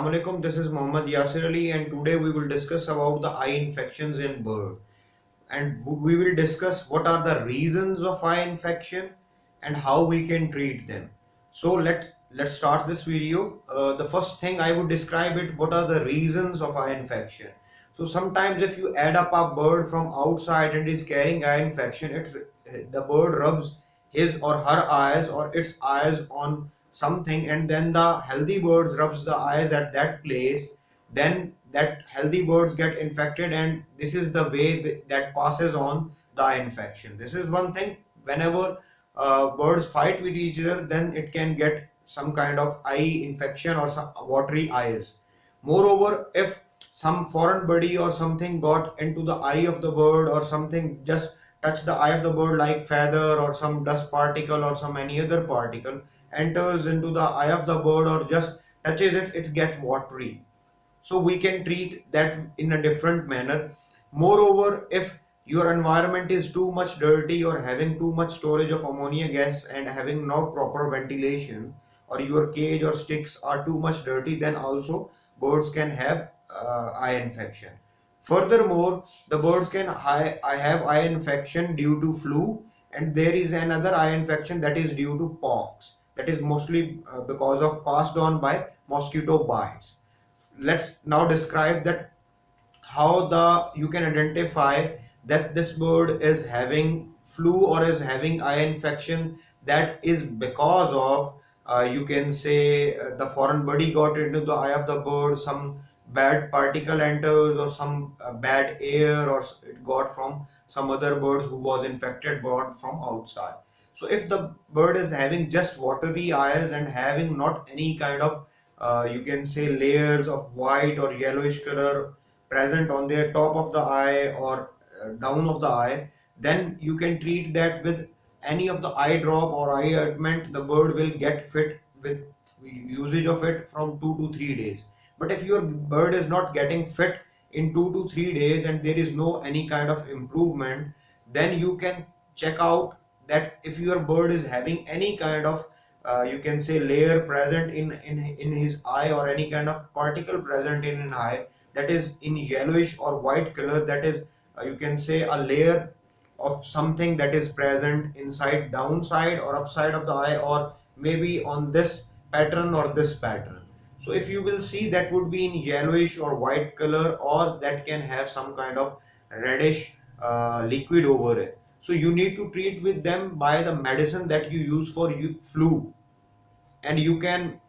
Assalamu alaikum. This is Muhammad Yasir Ali, and today we will discuss about the eye infections in bird, and we will discuss what are the reasons of eye infection and how we can treat them. So let's start this video. The first thing I would describe it, what are the reasons of eye infection. So sometimes if you add up a bird from outside and is carrying eye infection, the bird rubs his or her eyes or its eyes on something, and then the healthy birds rubs the eyes at that place. Then that healthy birds get infected, and this is the way that passes on the eye infection. This is one thing. Whenever birds fight with each other, then it can get some kind of eye infection or some watery eyes. Moreover, if some foreign body or something got into the eye of the bird, or something just touch the eye of the bird like feather or some dust particle or some any other particle enters into the eye of the bird or just touches it, it gets watery. So we can treat that in a different manner. Moreover, if your environment is too much dirty or having too much storage of ammonia gas and having no proper ventilation, or your cage or sticks are too much dirty, then also birds can have eye infection. Furthermore, the birds can have eye infection due to flu, and there is another eye infection that is due to pox, that is mostly because of passed on by mosquito bites. Let's now describe that how the you can identify that this bird is having flu or is having eye infection. That is because of you can say the foreign body got into the eye of the bird, some bad particle enters, or some bad air, or it got from some other birds who was infected, brought from outside. So if the bird is having just watery eyes and having not any kind of you can say layers of white or yellowish color present on their top of the eye or down of the eye, then you can treat that with any of the eye drop or eye ointment. The bird will get fit with usage of it from 2 to 3 days. But if your bird is not getting fit in 2 to 3 days and there is no any kind of improvement, then you can check out that if your bird is having any kind of you can say layer present in his eye, or any kind of particle present in an eye that is in yellowish or white color, that is you can say a layer of something that is present inside, downside or upside of the eye, or maybe on this pattern or this pattern. So if you will see, that would be in yellowish or white color, or that can have some kind of reddish liquid over it. So you need to treat with them by the medicine that you use for flu, and you can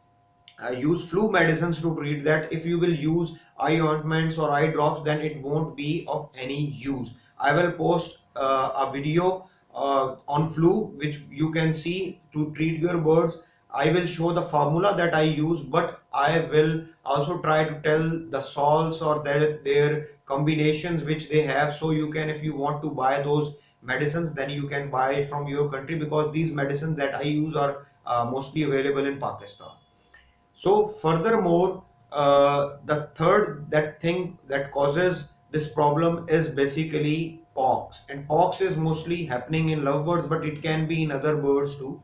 use flu medicines to treat that. If you will use eye ointments or eye drops, then it won't be of any use. I will post a video on flu which you can see to treat your birds. I will show the formula that I use, but I will also try to tell the salts or their combinations which they have. So you can, if you want to buy those medicines, then you can buy it from your country, because these medicines that I use are mostly available in Pakistan. So furthermore, the third that thing that causes this problem is basically pox, and pox is mostly happening in lovebirds, but it can be in other birds too.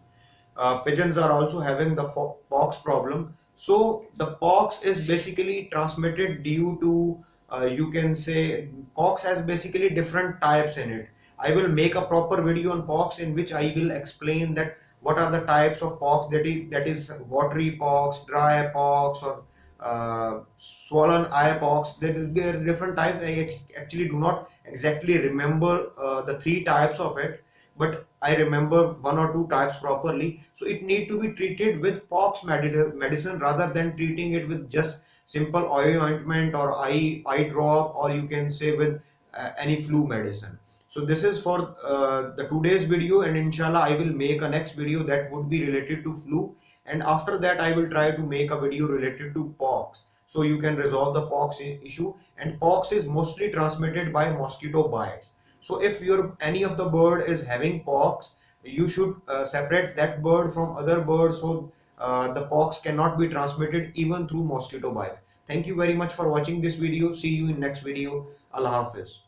Pigeons are also having the pox problem. So the pox is basically transmitted due to you can say pox has basically different types in it. I will make a proper video on pox in which I will explain that what are the types of pox, that is watery pox, dry pox, or swollen eye pox. There are different types. I actually do not exactly remember the 3 types of it, but I remember 1 or 2 types properly. So it need to be treated with pox medicine rather than treating it with just simple oil ointment or eye drop, or you can say with any flu medicine. So this is for the today's video, and inshallah I will make a next video that would be related to flu, and after that I will try to make a video related to pox, so you can resolve the pox issue. And pox is mostly transmitted by mosquito bites. So if your any of the bird is having pox, you should separate that bird from other birds, so the pox cannot be transmitted even through mosquito bite. Thank you very much for watching this video. See you in next video. Allah Hafiz.